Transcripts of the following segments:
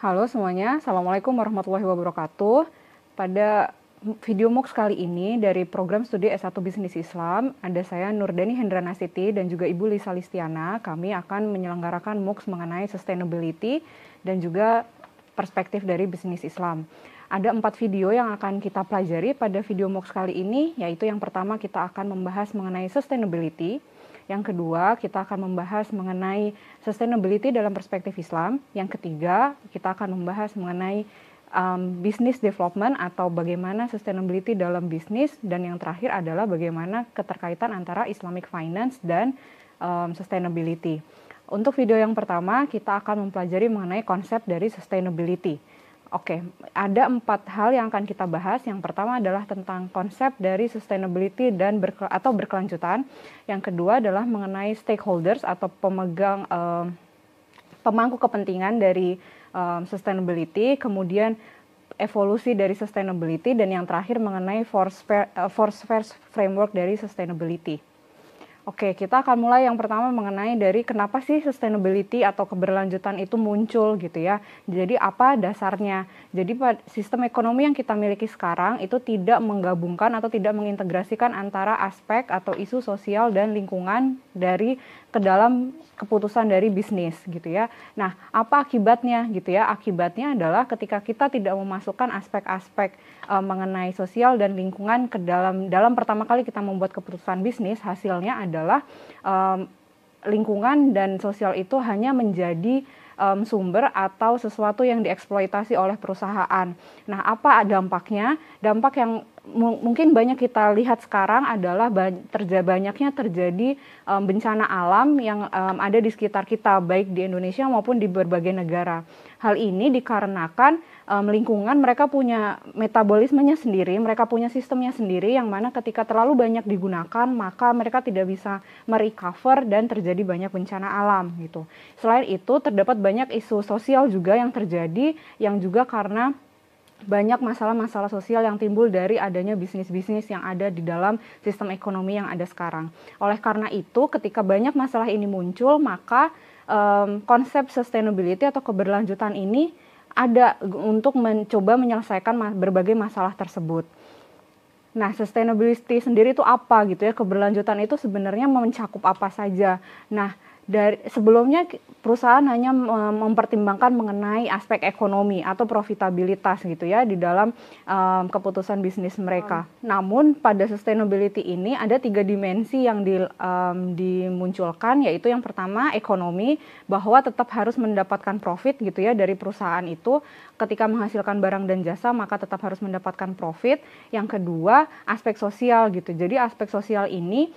Halo semuanya, Assalamualaikum warahmatullahi wabarakatuh. Pada video MOOCs kali ini dari program studi S1 Bisnis Islam, ada saya Nurdani Hendranasiti dan juga Ibu Lisa Listiana. Kami akan menyelenggarakan MOOCs mengenai sustainability dan juga perspektif dari bisnis Islam. Ada 4 video yang akan kita pelajari pada video MOOCs kali ini, yaitu yang pertama kita akan membahas mengenai sustainability. Yang kedua, kita akan membahas mengenai sustainability dalam perspektif Islam. Yang ketiga, kita akan membahas mengenai business development atau bagaimana sustainability dalam bisnis. Dan yang terakhir adalah bagaimana keterkaitan antara Islamic finance dan sustainability. Untuk video yang pertama, kita akan mempelajari mengenai konsep dari sustainability. Oke, ada 4 hal yang akan kita bahas. Yang pertama adalah tentang konsep dari sustainability dan berkelanjutan. Yang kedua adalah mengenai stakeholders atau pemangku kepentingan dari sustainability. Kemudian evolusi dari sustainability dan yang terakhir mengenai four spheres framework dari sustainability. Oke, kita akan mulai yang pertama mengenai dari kenapa sih sustainability atau keberlanjutan itu muncul gitu ya. Jadi apa dasarnya? Jadi sistem ekonomi yang kita miliki sekarang itu tidak menggabungkan atau tidak mengintegrasikan antara aspek atau isu sosial dan lingkungan dari ke dalam keputusan dari bisnis gitu ya. Nah, apa akibatnya gitu ya? Akibatnya adalah ketika kita tidak memasukkan aspek-aspek mengenai sosial dan lingkungan ke dalam pertama kali kita membuat keputusan bisnis, hasilnya adalah lingkungan dan sosial itu hanya menjadi sumber atau sesuatu yang dieksploitasi oleh perusahaan. Nah, apa dampaknya? Dampak yang mungkin banyak kita lihat sekarang adalah banyaknya terjadi bencana alam yang ada di sekitar kita, baik di Indonesia maupun di berbagai negara. Hal ini dikarenakan lingkungan mereka punya metabolismenya sendiri, mereka punya sistemnya sendiri, yang mana ketika terlalu banyak digunakan, maka mereka tidak bisa merecover dan terjadi banyak bencana alam gitu. Selain itu, terdapat banyak isu sosial juga yang terjadi, yang juga karena banyak masalah-masalah sosial yang timbul dari adanya bisnis-bisnis yang ada di dalam sistem ekonomi yang ada sekarang. Oleh karena itu, ketika banyak masalah ini muncul, maka konsep sustainability atau keberlanjutan ini ada untuk mencoba menyelesaikan berbagai masalah tersebut. Nah, sustainability sendiri itu apa gitu ya? Keberlanjutan itu sebenarnya mencakup apa saja. Nah, dari sebelumnya perusahaan hanya mempertimbangkan mengenai aspek ekonomi atau profitabilitas gitu ya di dalam keputusan bisnis mereka. Namun pada sustainability ini ada 3 dimensi yang dimunculkan, yaitu yang pertama ekonomi, bahwa tetap harus mendapatkan profit gitu ya dari perusahaan itu. Ketika menghasilkan barang dan jasa maka tetap harus mendapatkan profit. Yang kedua, aspek sosial gitu. Jadi aspek sosial ini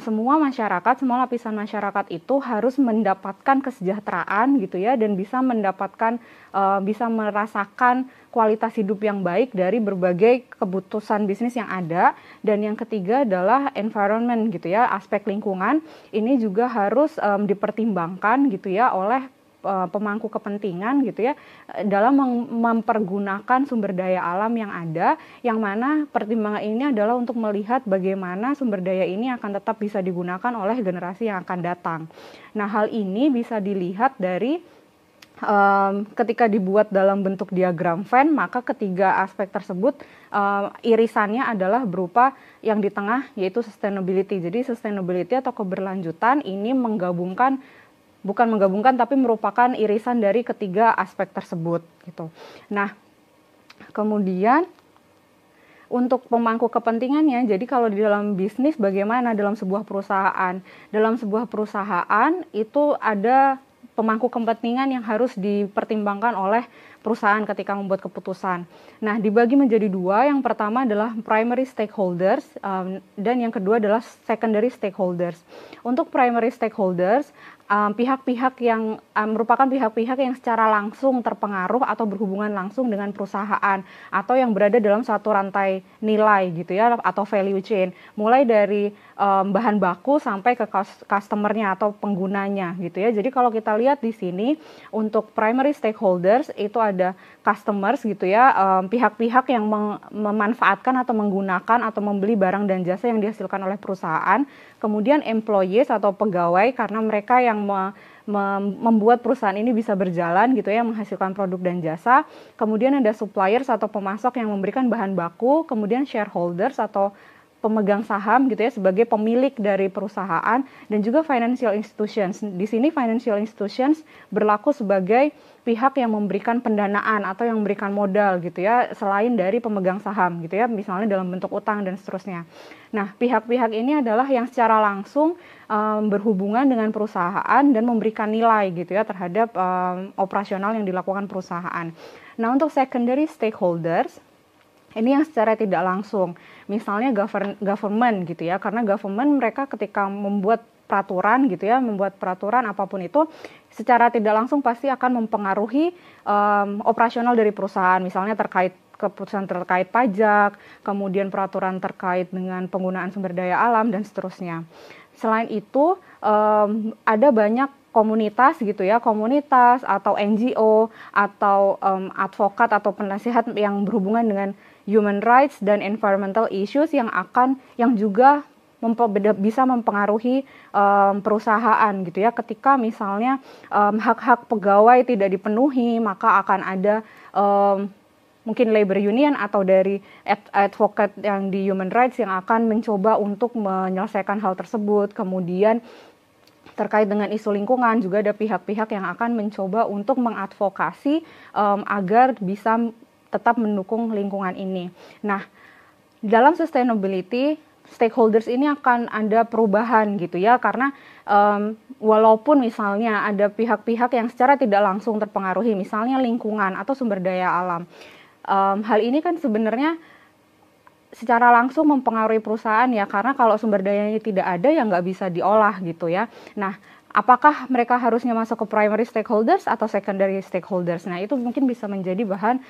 semua masyarakat, semua lapisan masyarakat itu harus mendapatkan kesejahteraan gitu ya, dan bisa mendapatkan bisa merasakan kualitas hidup yang baik dari berbagai keputusan bisnis yang ada. Dan yang ketiga adalah environment gitu ya, aspek lingkungan ini juga harus dipertimbangkan gitu ya oleh pemangku kepentingan gitu ya dalam mempergunakan sumber daya alam yang ada, yang mana pertimbangan ini adalah untuk melihat bagaimana sumber daya ini akan tetap bisa digunakan oleh generasi yang akan datang. Nah, hal ini bisa dilihat dari ketika dibuat dalam bentuk diagram Venn, maka ketiga aspek tersebut irisannya adalah berupa yang di tengah, yaitu sustainability. Jadi sustainability atau keberlanjutan ini bukan menggabungkan tapi merupakan irisan dari ketiga aspek tersebut gitu. Nah, kemudian untuk pemangku kepentingannya, jadi kalau di dalam bisnis bagaimana dalam sebuah perusahaan? Dalam sebuah perusahaan itu ada pemangku kepentingan yang harus dipertimbangkan oleh perusahaan ketika membuat keputusan. Nah, dibagi menjadi 2. Yang pertama adalah primary stakeholders dan yang kedua adalah secondary stakeholders. Untuk primary stakeholders, pihak-pihak yang merupakan pihak-pihak yang secara langsung terpengaruh atau berhubungan langsung dengan perusahaan atau yang berada dalam satu rantai nilai gitu ya, atau value chain, mulai dari bahan baku sampai ke customer-nya atau penggunanya gitu ya. Jadi kalau kita lihat di sini untuk primary stakeholders itu ada customers gitu ya, pihak-pihak yang memanfaatkan atau menggunakan atau membeli barang dan jasa yang dihasilkan oleh perusahaan. Kemudian employees atau pegawai, karena mereka yang membuat perusahaan ini bisa berjalan gitu ya, menghasilkan produk dan jasa. Kemudian ada suppliers atau pemasok yang memberikan bahan baku, kemudian shareholders atau pemegang saham gitu ya sebagai pemilik dari perusahaan, dan juga financial institutions. Di sini financial institutions berlaku sebagai pihak yang memberikan pendanaan atau yang memberikan modal gitu ya, selain dari pemegang saham gitu ya, misalnya dalam bentuk utang dan seterusnya. Nah, pihak-pihak ini adalah yang secara langsung berhubungan dengan perusahaan dan memberikan nilai gitu ya terhadap operasional yang dilakukan perusahaan. Nah, untuk secondary stakeholders ini yang secara tidak langsung, misalnya government gitu ya, karena government mereka ketika membuat peraturan gitu ya, membuat peraturan apapun itu secara tidak langsung pasti akan mempengaruhi operasional dari perusahaan, misalnya terkait keputusan terkait pajak, kemudian peraturan terkait dengan penggunaan sumber daya alam dan seterusnya. Selain itu ada banyak komunitas gitu ya, komunitas atau NGO atau advokat atau penasihat yang berhubungan dengan human rights dan environmental issues yang juga bisa mempengaruhi perusahaan gitu ya. Ketika misalnya hak-hak pegawai tidak dipenuhi, maka akan ada mungkin labor union atau dari advokat yang di human rights yang akan mencoba untuk menyelesaikan hal tersebut. Kemudian terkait dengan isu lingkungan juga ada pihak-pihak yang akan mencoba untuk mengadvokasi agar bisa tetap mendukung lingkungan ini. Nah, dalam sustainability, stakeholders ini akan ada perubahan gitu ya, karena walaupun misalnya ada pihak-pihak yang secara tidak langsung terpengaruhi, misalnya lingkungan atau sumber daya alam. Hal ini kan sebenarnya secara langsung mempengaruhi perusahaan ya, karena kalau sumber dayanya tidak ada ya nggak bisa diolah gitu ya. Nah, apakah mereka harusnya masuk ke primary stakeholders atau secondary stakeholders? Nah, itu mungkin bisa menjadi bahan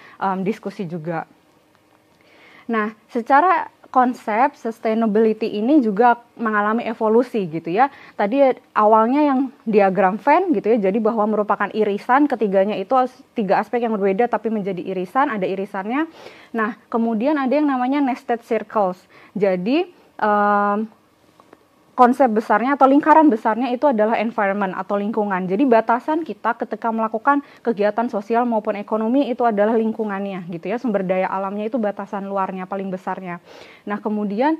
diskusi juga. Nah, secara konsep sustainability ini juga mengalami evolusi gitu ya. Tadi awalnya yang diagram Venn gitu ya, jadi bahwa merupakan irisan, ketiganya itu 3 aspek yang berbeda tapi menjadi irisan, ada irisannya. Nah, kemudian ada yang namanya nested circles. Jadi konsep besarnya atau lingkaran besarnya itu adalah environment atau lingkungan. Jadi batasan kita ketika melakukan kegiatan sosial maupun ekonomi itu adalah lingkungannya gitu ya. Sumber daya alamnya itu batasan luarnya paling besarnya. Nah, kemudian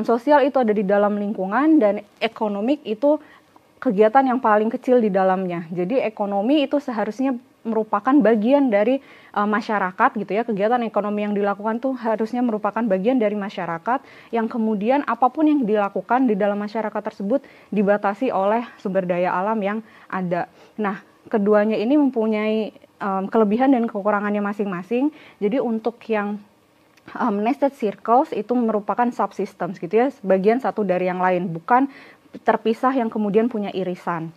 sosial itu ada di dalam lingkungan dan ekonomik itu kegiatan yang paling kecil di dalamnya. Jadi ekonomi itu seharusnya merupakan bagian dari masyarakat gitu ya. Kegiatan ekonomi yang dilakukan tuh harusnya merupakan bagian dari masyarakat yang kemudian apapun yang dilakukan di dalam masyarakat tersebut dibatasi oleh sumber daya alam yang ada. Nah, keduanya ini mempunyai kelebihan dan kekurangannya masing-masing. Jadi untuk yang nested circles itu merupakan subsystems gitu ya, bagian satu dari yang lain, bukan terpisah yang kemudian punya irisan.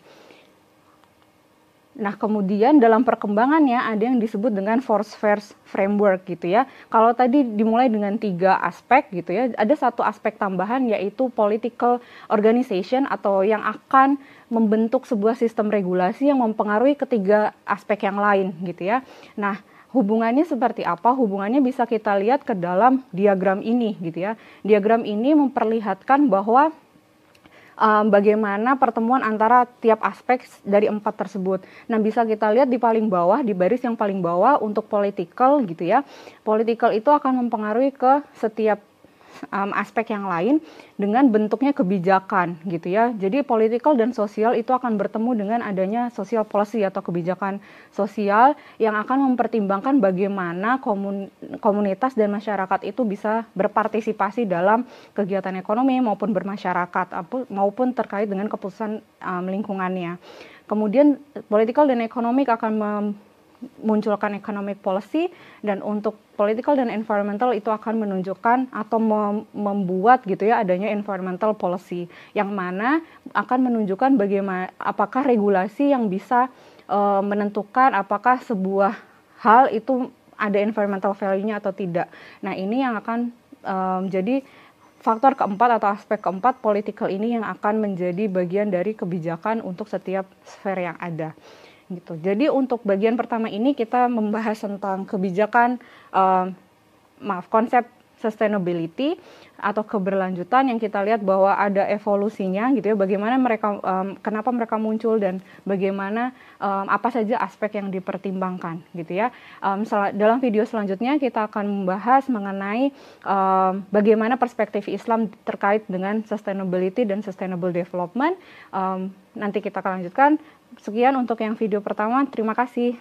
Nah, kemudian dalam perkembangannya ada yang disebut dengan force first framework gitu ya. Kalau tadi dimulai dengan 3 aspek gitu ya, ada satu aspek tambahan yaitu political organization atau yang akan membentuk sebuah sistem regulasi yang mempengaruhi ketiga aspek yang lain gitu ya. Nah, hubungannya seperti apa? Hubungannya bisa kita lihat ke dalam diagram ini gitu ya. Diagram ini memperlihatkan bahwa bagaimana pertemuan antara tiap aspek dari 4 tersebut. Nah, bisa kita lihat di paling bawah, di baris yang paling bawah untuk political gitu ya. Political itu akan mempengaruhi ke setiap aspek yang lain dengan bentuknya kebijakan gitu ya. Jadi political dan sosial itu akan bertemu dengan adanya social policy atau kebijakan sosial yang akan mempertimbangkan bagaimana komunitas dan masyarakat itu bisa berpartisipasi dalam kegiatan ekonomi maupun bermasyarakat maupun terkait dengan keputusan lingkungannya. Kemudian political dan economic akan munculkan economic policy, dan untuk political dan environmental itu akan menunjukkan atau membuat gitu ya adanya environmental policy yang mana akan menunjukkan bagaimana apakah regulasi yang bisa menentukan apakah sebuah hal itu ada environmental value-nya atau tidak. Nah, ini yang akan jadi faktor keempat atau aspek keempat political ini yang akan menjadi bagian dari kebijakan untuk setiap sfer yang ada. Gitu. Jadi untuk bagian pertama ini kita membahas tentang kebijakan, konsep sustainability atau keberlanjutan yang kita lihat bahwa ada evolusinya gitu ya, bagaimana mereka kenapa mereka muncul dan bagaimana apa saja aspek yang dipertimbangkan gitu ya. Dalam video selanjutnya kita akan membahas mengenai bagaimana perspektif Islam terkait dengan sustainability dan sustainable development. Nanti kita akan lanjutkan. Sekian untuk yang video pertama, terima kasih.